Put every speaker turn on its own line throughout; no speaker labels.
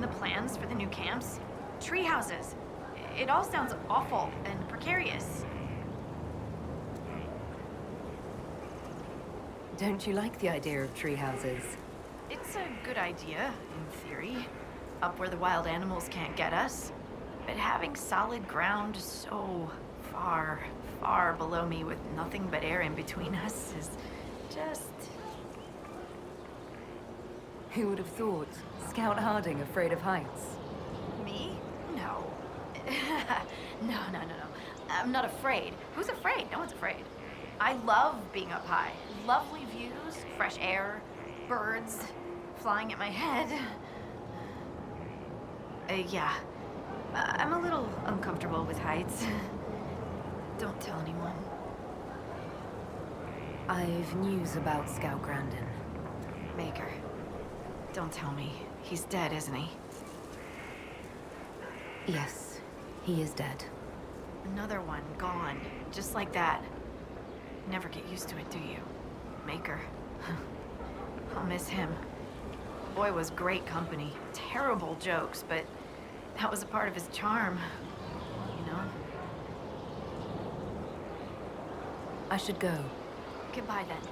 the plans for the new camps? Tree houses. It all sounds awful and precarious.
Don't you like the idea of tree houses?
It's a good idea, in theory. Up where the wild animals can't get us. But having solid ground so far, far below me with nothing but air in between us is just...
Who would have thought? Scout Harding afraid of heights?
Me? No. No. I'm not afraid. Who's afraid? No one's afraid. I love being up high. Lovely views, fresh air, birds flying at my head. Yeah. I'm a little uncomfortable with heights. Don't tell anyone.
I've news about Scout Grandin.
Maker. Don't tell me. He's dead, isn't he?
Yes, he is dead.
Another one gone. Just like that. Never get used to it, do you? Maker. I'll miss him. Boy was great company. Terrible jokes, but that was a part of his charm. You know?
I should go.
Goodbye then.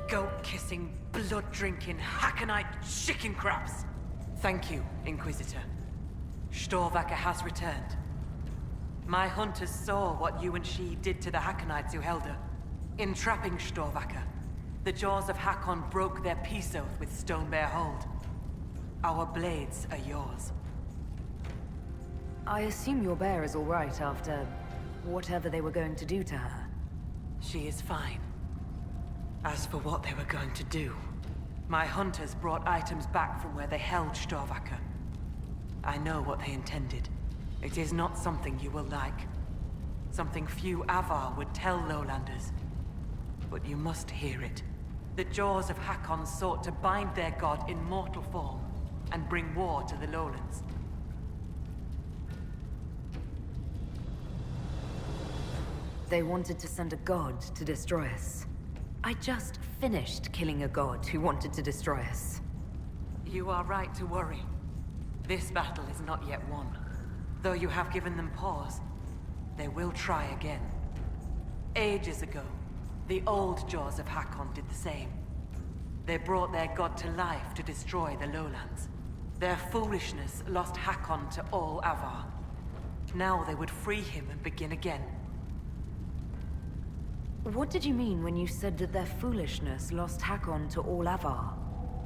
Goat-kissing, blood-drinking, Hacknite chicken craps! Thank you, Inquisitor. Storvacker has returned. My hunters saw what you and she did to the Hacknites who held her. In trapping Storvacker, the jaws of Hakon broke their peace oath with Stonebear Hold. Our blades are yours.
I assume your bear is all right after whatever they were going to do to her.
She is fine. As for what they were going to do, my hunters brought items back from where they held Storvacker. I know what they intended. It is not something you will like. Something few Avar would tell Lowlanders. But you must hear it. The Jaws of Hakon sought to bind their god in mortal form and bring war to the lowlands.
They wanted to send a god to destroy us. I just finished killing a god who wanted to destroy us.
You are right to worry. This battle is not yet won. Though you have given them pause, they will try again. Ages ago, the old Jaws of Hakon did the same. They brought their god to life to destroy the lowlands. Their foolishness lost Hakon to all Avar. Now they would free him and begin again.
What did you mean when you said that their foolishness lost Hakon to all Avar?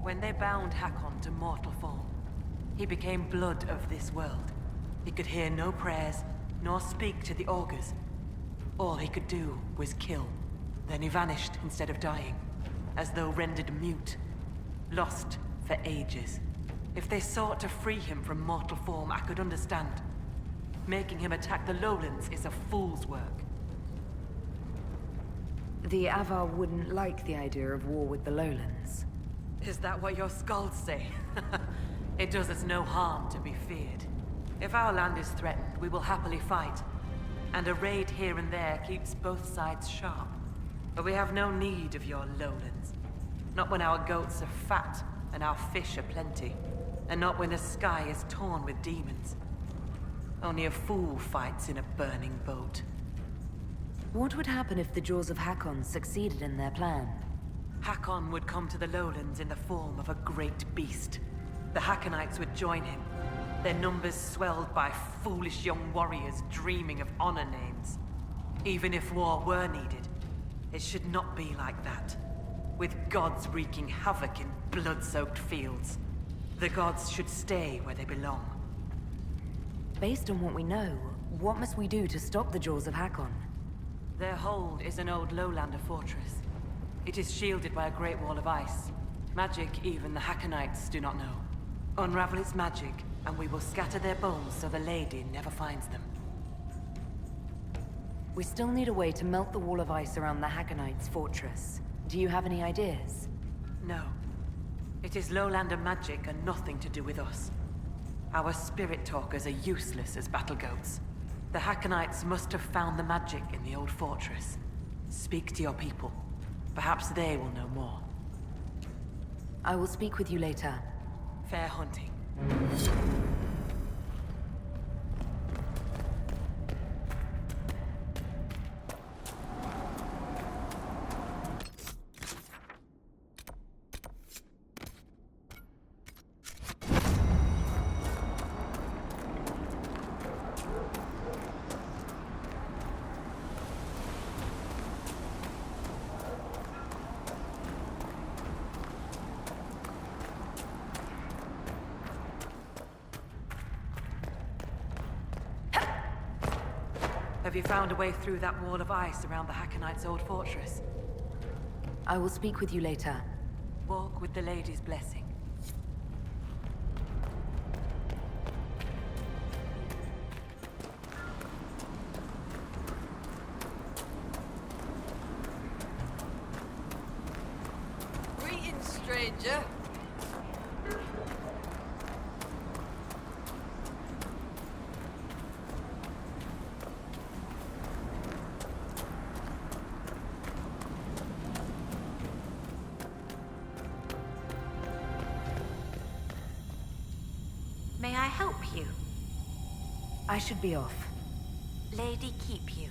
When they bound Hakon to mortal form, he became blood of this world. He could hear no prayers, nor speak to the augurs. All he could do was kill. Then he vanished instead of dying, as though rendered mute, lost for ages. If they sought to free him from mortal form, I could understand. Making him attack the lowlands is a fool's work.
The Avar wouldn't like the idea of war with the lowlands.
Is that what your skalds say? It does us no harm to be feared. If our land is threatened, we will happily fight. And a raid here and there keeps both sides sharp. But we have no need of your lowlands. Not when our goats are fat and our fish are plenty. And not when the sky is torn with demons. Only a fool fights in a burning boat.
What would happen if the Jaws of Hakon succeeded in their plan?
Hakon would come to the lowlands in the form of a great beast. The Hakonites would join him, their numbers swelled by foolish young warriors dreaming of honor names. Even if war were needed, it should not be like that. With gods wreaking havoc in blood-soaked fields. The gods should stay where they belong.
Based on what we know, what must we do to stop the Jaws of Hakon?
Their hold is an old lowlander fortress. It is shielded by a great wall of ice. Magic even the Hakonites do not know. Unravel its magic, and we will scatter their bones so the lady never finds them.
We still need a way to melt the wall of ice around the Hakonites' fortress. Do you have any ideas?
No. It is lowlander magic and nothing to do with us. Our spirit talkers are useless as battle goats. The Hakonites must have found the magic in the old fortress. Speak to your people. Perhaps they will know more.
I will speak with you later.
Fair hunting. Have you found a way through that wall of ice around the Hakonites' old fortress?
I will speak with you later.
Walk with the lady's blessing.
Greetings, stranger.
May I help you?
I should be off.
Lady keep you.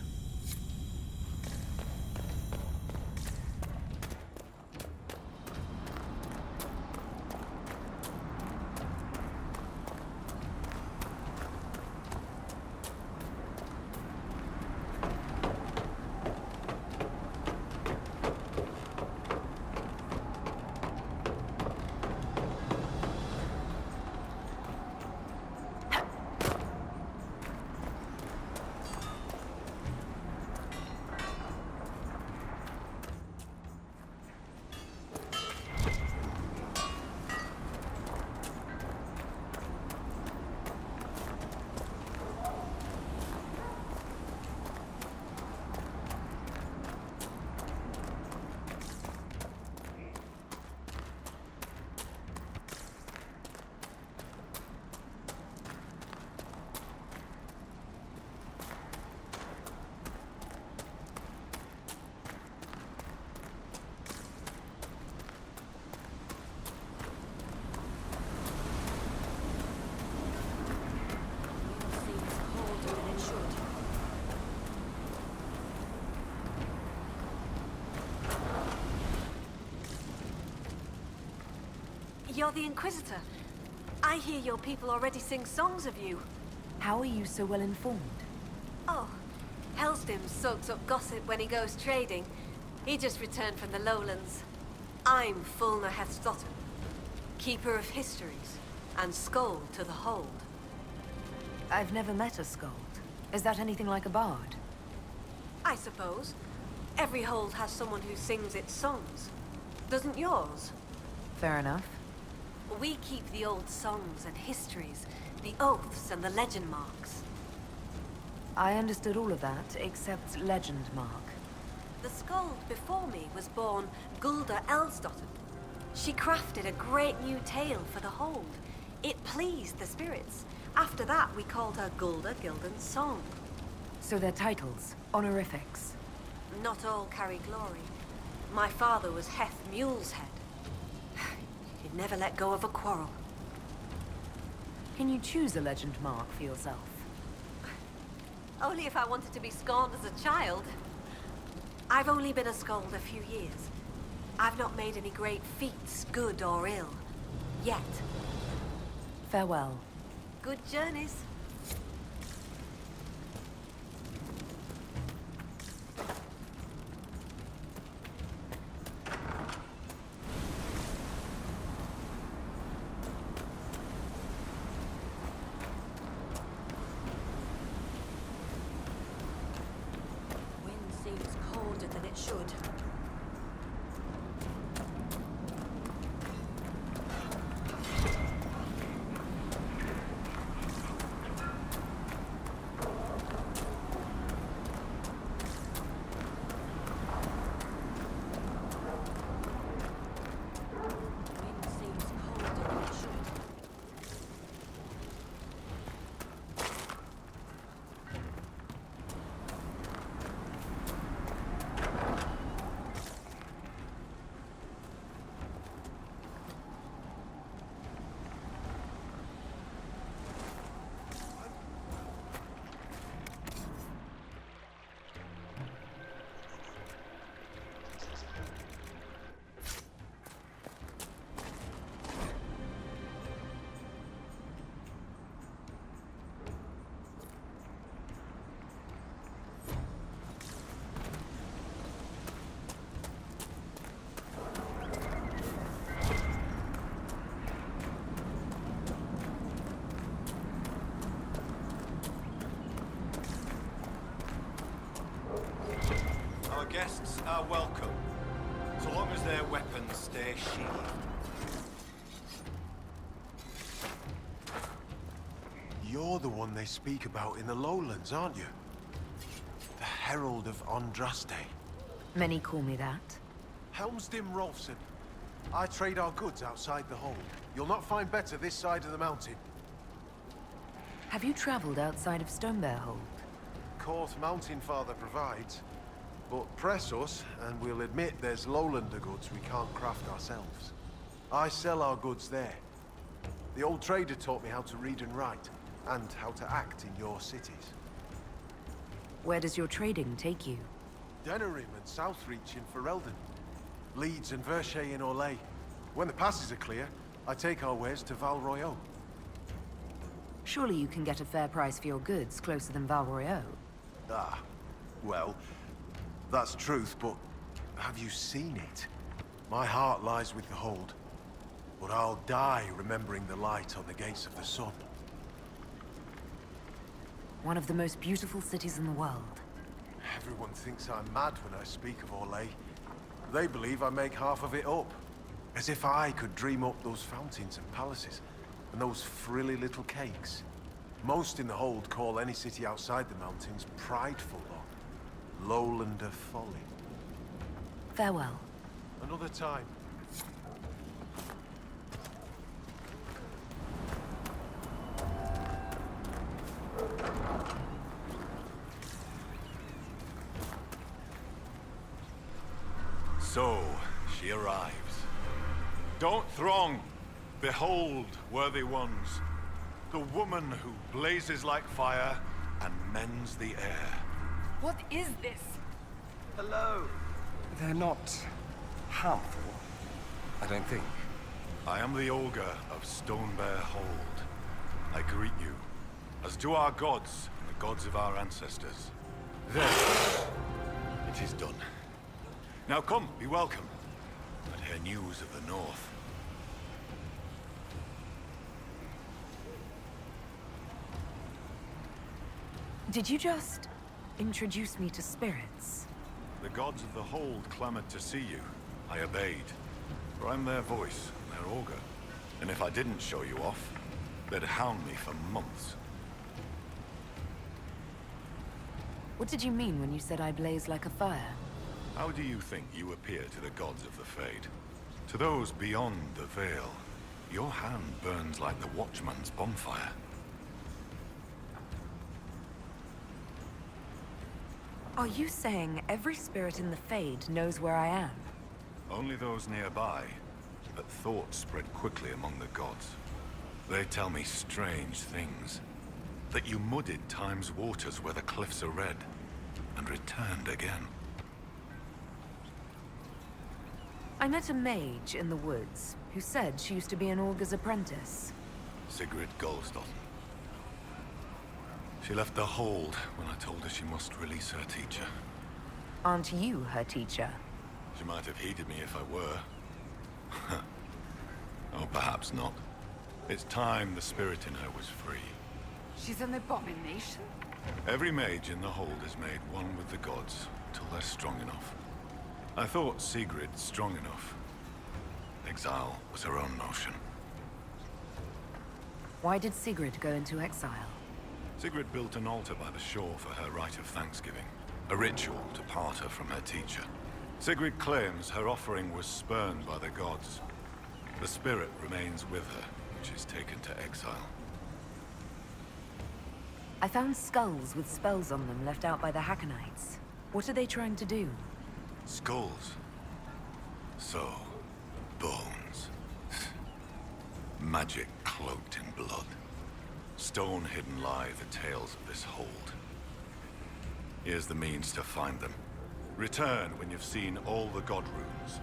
You're the Inquisitor. I hear your people already sing songs of you.
How are you so well informed?
Oh, Hellstim soaks up gossip when he goes trading. He just returned from the lowlands. I'm Fulna Hethstottem, Keeper of Histories, and Skald to the Hold.
I've never met a Skald. Is that anything like a bard?
I suppose. Every hold has someone who sings its songs. Doesn't yours?
Fair enough.
We keep the old songs and histories, the oaths and the legend marks.
I understood all of that, except legend mark.
The Skald before me was born Gulda Elsdotter. She crafted a great new tale for the hold. It pleased the spirits. After that, we called her Gulda Gildan's Song.
So they're titles, honorifics.
Not all carry glory. My father was Heth Mule's head. He'd never let go of a quarrel.
Can you choose a legend mark for yourself?
Only if I wanted to be scorned as a child. I've only been a Skald a few years. I've not made any great feats, good or ill. Yet.
Farewell.
Good journeys. Wind seems colder than it should. Wind seems colder than it should.
Our guests are welcome, so long as their weapons stay sheathed.
You're the one they speak about in the lowlands, aren't you? The Herald of Andraste.
Many call me that.
Helmsdim Rolfson. I trade our goods outside the hold. You'll not find better this side of the mountain.
Have you traveled outside of Stonebear Hold?
Course Mountain Father provides. But press us, and we'll admit there's lowlander goods we can't craft ourselves. I sell our goods there. The old trader taught me how to read and write, and how to act in your cities.
Where does your trading take you?
Denerim and Southreach in Ferelden. Leeds and Verchet in Orlais. When the passes are clear, I take our wares to Val Royeaux.
Surely you can get a fair price for your goods closer than Val Royeaux.
Ah, well, that's truth, but have you seen it? My heart lies with the Hold, but I'll die remembering the light on the gates of the sun.
One of the most beautiful cities in the world.
Everyone thinks I'm mad when I speak of Orlais. They believe I make half of it up. As if I could dream up those fountains and palaces, and those frilly little cakes. Most in the Hold call any city outside the mountains prideful or lowlander folly.
Farewell.
Another time.
So, she arrives. Don't throng. Behold, worthy ones, the woman who blazes like fire and mends the air.
What is this?
Hello. They're not harmful, I don't think.
I am the Ogre of Stonebear Hold. I greet you, as do our gods and the gods of our ancestors. There. It is done. Now come, be welcome, and hear news of the North.
Did you just introduce me to spirits?
The gods of the Hold clamored to see you. I obeyed, for I'm their voice, and their Ogre. And if I didn't show you off, they'd hound me for months.
What did you mean when you said I blaze like a fire?
How do you think you appear to the gods of the Fade? To those beyond the Veil, your hand burns like the Watchman's bonfire.
Are you saying every spirit in the Fade knows where I am?
Only those nearby, but thoughts spread quickly among the gods. They tell me strange things. That you muddied Time's waters where the cliffs are red, and returned again.
I met a mage in the woods who said she used to be an Augur's apprentice.
Sigrid Goldsdotten. She left the Hold when I told her she must release her teacher.
Aren't you her teacher?
She might have heeded me if I were. Oh, perhaps not. It's time the spirit in her was free.
She's an abomination?
Every mage in the Hold is made one with the gods, till they're strong enough. I thought Sigrid strong enough. Exile was her own notion.
Why did Sigrid go into exile?
Sigrid built an altar by the shore for her rite of thanksgiving, a ritual to part her from her teacher. Sigrid claims her offering was spurned by the gods. The spirit remains with her, which is taken to exile.
I found skulls with spells on them left out by the Hackonites. What are they trying to do?
Skulls. So, bones. Magic cloaked in blood. Stone-hidden lie the tales of this Hold. Here's the means to find them. Return when you've seen all the god runes,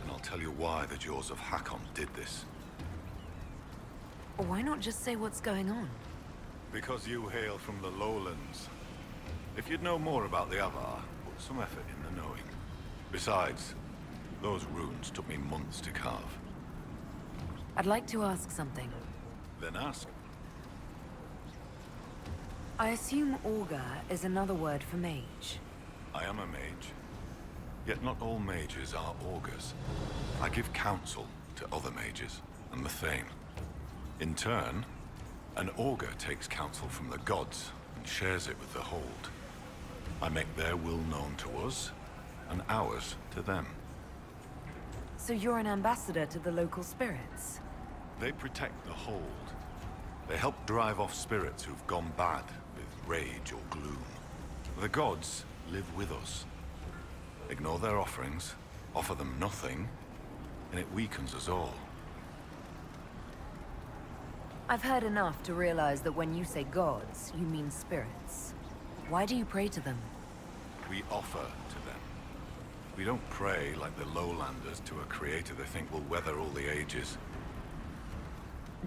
and I'll tell you why the Jaws of Hakon did this.
Why not just say what's going on?
Because you hail from the lowlands. If you'd know more about the Avar, put some effort in the knowing. Besides, those runes took me months to carve.
I'd like to ask something.
Then ask.
I assume Augur is another word for mage.
I am a mage. Yet not all mages are augurs. I give counsel to other mages, and the Thane. In turn, an augur takes counsel from the gods and shares it with the Hold. I make their will known to us, and ours to them.
So you're an ambassador to the local spirits?
They protect the Hold. They help drive off spirits who've gone bad with rage or gloom. The gods live with us. Ignore their offerings, offer them nothing, and it weakens us all.
I've heard enough to realize that when you say gods, you mean spirits. Why do you pray to them?
We offer to them. We don't pray like the lowlanders to a creator they think will weather all the ages.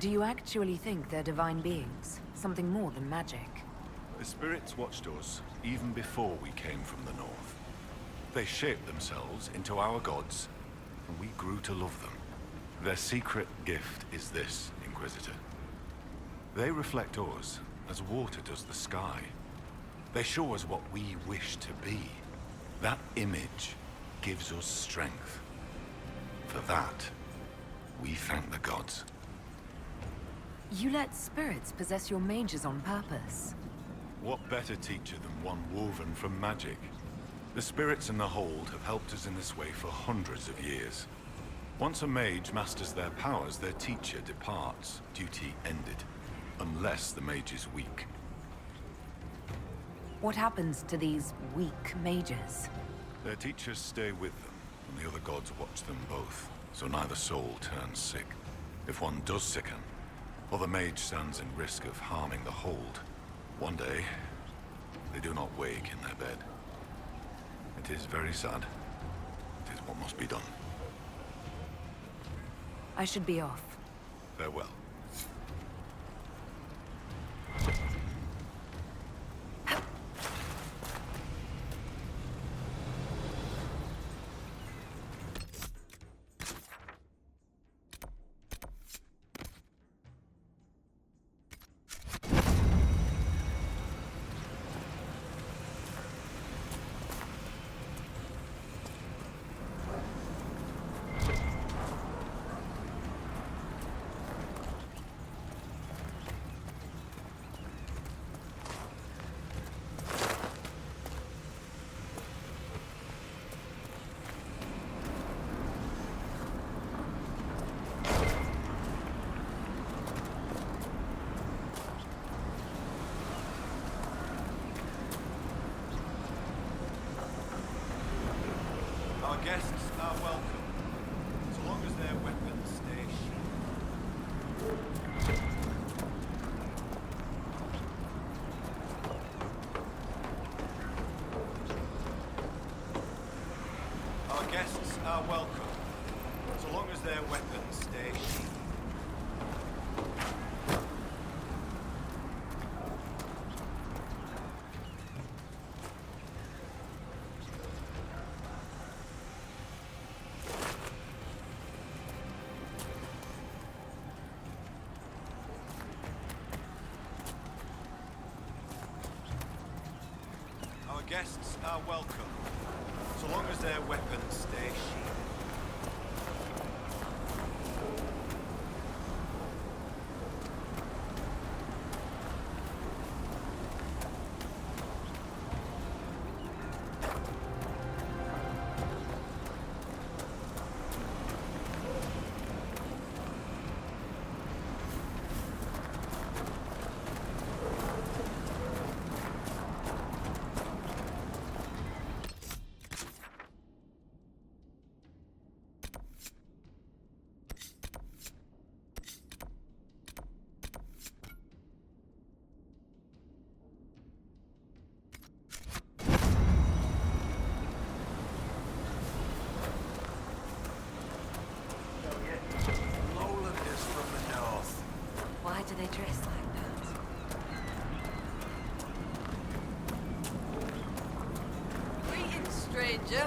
Do you actually think they're divine beings? Something more than magic?
The spirits watched us even before we came from the north. They shaped themselves into our gods, and we grew to love them. Their secret gift is this, Inquisitor. They reflect us as water does the sky. They show us what we wish to be. That image gives us strength. For that, we thank the gods.
You let spirits possess your mages on purpose.
What better teacher than one woven from magic? The spirits in the Hold have helped us in this way for hundreds of years. Once a mage masters their powers, their teacher departs, duty ended. Unless the mage is weak.
What happens to these weak mages?
Their teachers stay with them, and the other gods watch them both, so neither soul turns sick. If one does sicken, or the mage stands in risk of harming the Hold, one day, they do not wake in their bed. It is very sad. It is what must be done.
I should be off.
Farewell.
Our guests are welcome, so long as their weapons stay sheathed. Our guests are welcome, so long as their weapons stay sheathed. Our guests are welcome, so long as their weapons stay sheathed.
Lowlanders from the north.
Why do they dress like that? Greetings, stranger.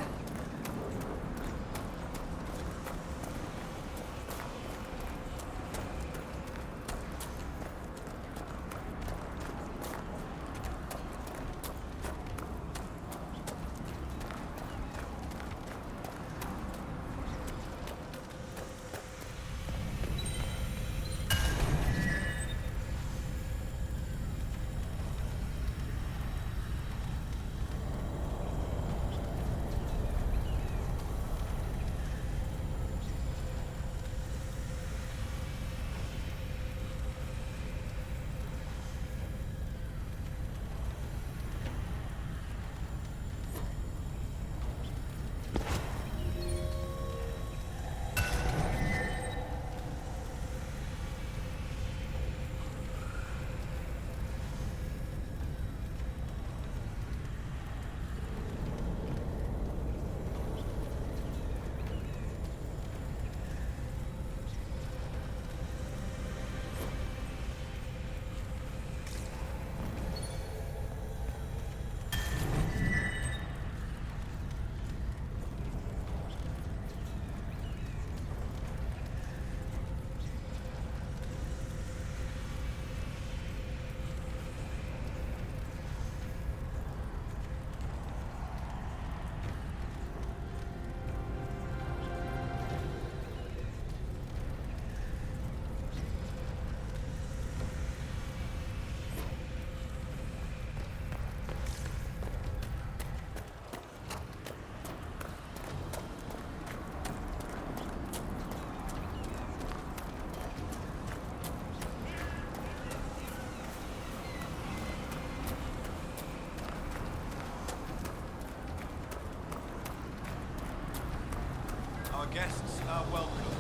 Our guests are welcome,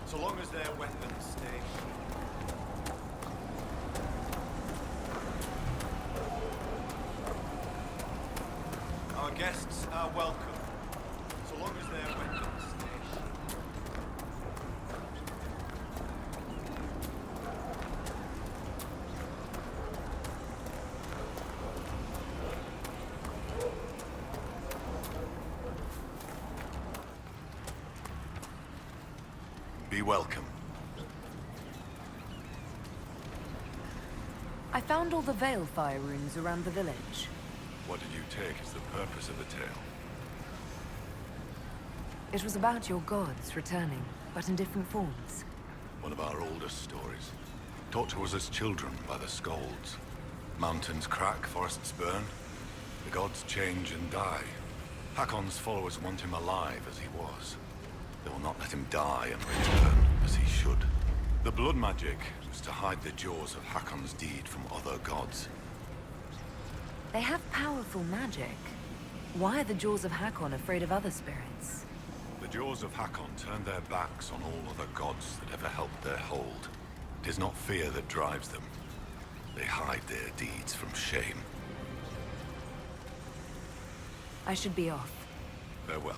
so long as their weapons stay sheathed. Our guests are welcome, so long as their weapons stay sheathed.
Be welcome.
I found all the Veilfire runes around the village.
What did you take as the purpose of the tale?
It was about your gods returning, but in different forms.
One of our oldest stories. Taught to us as children by the Skalds. Mountains crack, forests burn. The gods change and die. Hakon's followers want him alive as he was. They will not let him die and return as he should. The blood magic was to hide the jaws of Hakon's deed from other gods.
They have powerful magic. Why are the Jaws of Hakon afraid of other spirits?
The jaws of Hakon turn their backs on all other gods that ever helped their hold. It is not fear that drives them. They hide their deeds from shame.
I should be off.
Farewell.